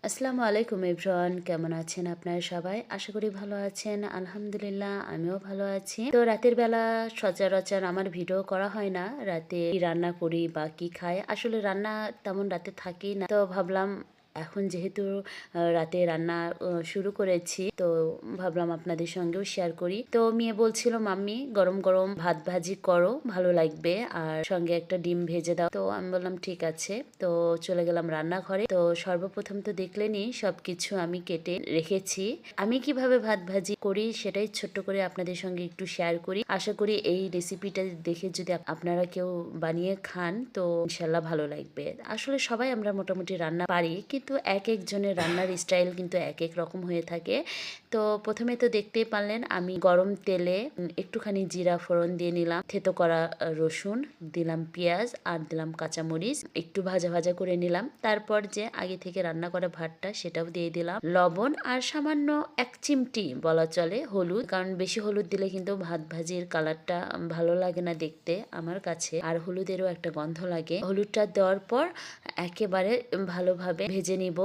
আসসালামু আলাইকুম এভরিওয়ান, কেমন আছেন আপনারা সবাই? আশা করি ভালো আছেন। আলহামদুলিল্লাহ আমিও ভালো আছি। তো রাতের বেলা সচরাচর আমার ভিডিও করা হয় না। রাতে কি রান্না করি বা কি খাই, আসলে রান্না তেমন রাতে থাকেই না। তো ভাবলাম এখন যেহেতু রাতে রান্না শুরু করেছি, তো ভাবলাম আপনাদের সঙ্গেও শেয়ার করি। তো মেয়ে বলছিল, মাম্মি গরম গরম ভাত ভাজি করো, ভালো লাগবে, আর সঙ্গে একটা ডিম ভেজে দাও। তো আমি বললাম ঠিক আছে। তো চলে গেলাম রান্নাঘরে। তো সর্বপ্রথম তো দেখলেনই সবকিছু আমি কেটে রেখেছি। আমি কিভাবে ভাত ভাজি করি সেটাই ছোট্ট করে আপনাদের সঙ্গে একটু শেয়ার করি। আশা করি এই রেসিপিটা দেখে যদি আপনারা কেউ বানিয়ে খান তো ইনশাল্লাহ ভালো লাগবে। আসলে সবাই আমরা মোটামুটি রান্না পারি, কিন্তু এক একজনের রান্নার স্টাইল কিন্তু এক এক রকম হয়ে থাকে। তো প্রথমে তো দেখতেই পারলেন আমি গরম তেলে একটুখানি জিরা ফোড়ন দিয়ে নিলাম, থেতো করা রসুন দিলাম, পেঁয়াজ আর দিলাম কাঁচামরিচ, একটু ভাজা ভাজা করে নিলাম। তারপর যে আগে থেকে রান্না করা ভাতটা সেটাও দিয়ে দিলাম, লবণ আর সামান্য এক চিমটি বলা চলে হলুদ, কারণ বেশি হলুদ দিলে কিন্তু ভাত ভাজির কালারটা ভালো লাগে না দেখতে আমার কাছে, আর হলুদেরও একটা গন্ধ লাগে। হলুদটা দেওয়ার পর একেবারে ভালোভাবে ভেজে নিব।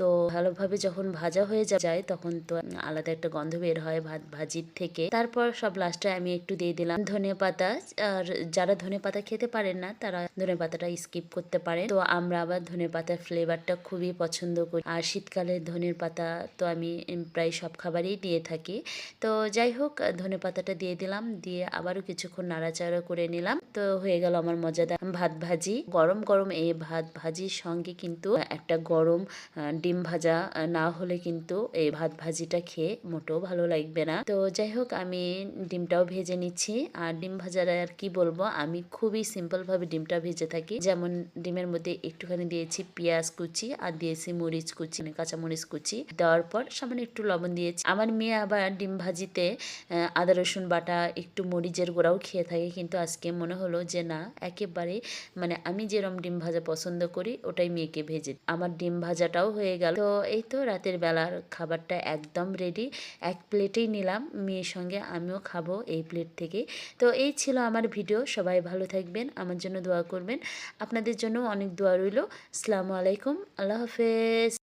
তো ভালোভাবে যখন ভাজা হয়ে যায় তখন তো আলাদা একটা গন্ধ বের হয় ভাত ভাজির থেকে। তারপর সব লাস্টে আমি একটু দিয়ে দিলাম ধনে পাতা। আর যারা ধনে পাতা খেতে পারেন না তারা ধনে পাতাটা স্কিপ করতে পারে। তো আমরা আবার ধনে পাতার ফ্লেভারটা খুবই পছন্দ করি, আর শীতকালে ধনের পাতা তো আমি প্রায় সব খাবারেই দিয়ে থাকি। তো যাই হোক, ধনে পাতাটা দিয়ে দিলাম, দিয়ে আবারও কিছুক্ষণ নাড়াচাড়া করে নিলাম। তো হয়ে গেল আমার মজাদার ভাত ভাজি। গরম গরম এই ভাত ভাজির সঙ্গে কিন্তু একটা গরম ডিম ভাজা না হলে কিন্তু এই ভাত ভাজিটা খেয়ে মোটেও ভালো লাগবে না। তো যাই হোক, আমি ডিমটাও ভেজে নিচ্ছি। আর ডিম ভাজার আর কি বলবো, আমি খুবই সিম্পল ভাবে ডিমটা ভেজে থাকি। যেমন ডিমের মধ্যে একটুখানি দিয়েছি পেঁয়াজ কুচি, আর দিয়েছি মরিচ কুচি, কাঁচা মরিচ কুচি, দেওয়ার পর সামান্য একটু লবণ দিয়েছি। আমার মেয়ে আবার ডিম ভাজিতে আদা রসুন বাটা, একটু মরিচের গুঁড়াও খেয়ে থাকে, কিন্তু আজকে মনে হলো যে না, একেবারে মানে আমি যেরকম ডিম ভাজা পছন্দ করি ওটাই মেয়েকে ভেজে। আমার ডিম ভাজাটাও হয়ে গেল। তো এই তো রাতের বেলার খাবারটা একদম রেডি। এক প্লেটেই নিলাম, মেয়ের সঙ্গে আমিও খাবো এই প্লেট থেকে। তো এই ছিল আমার ভিডিও। সবাই ভালো থাকবেন, আমার জন্য দোয়া করবেন। আপনাদের জন্য অনেক দোয়া রইল। আসসালামু আলাইকুম, আল্লাহ হাফেজ।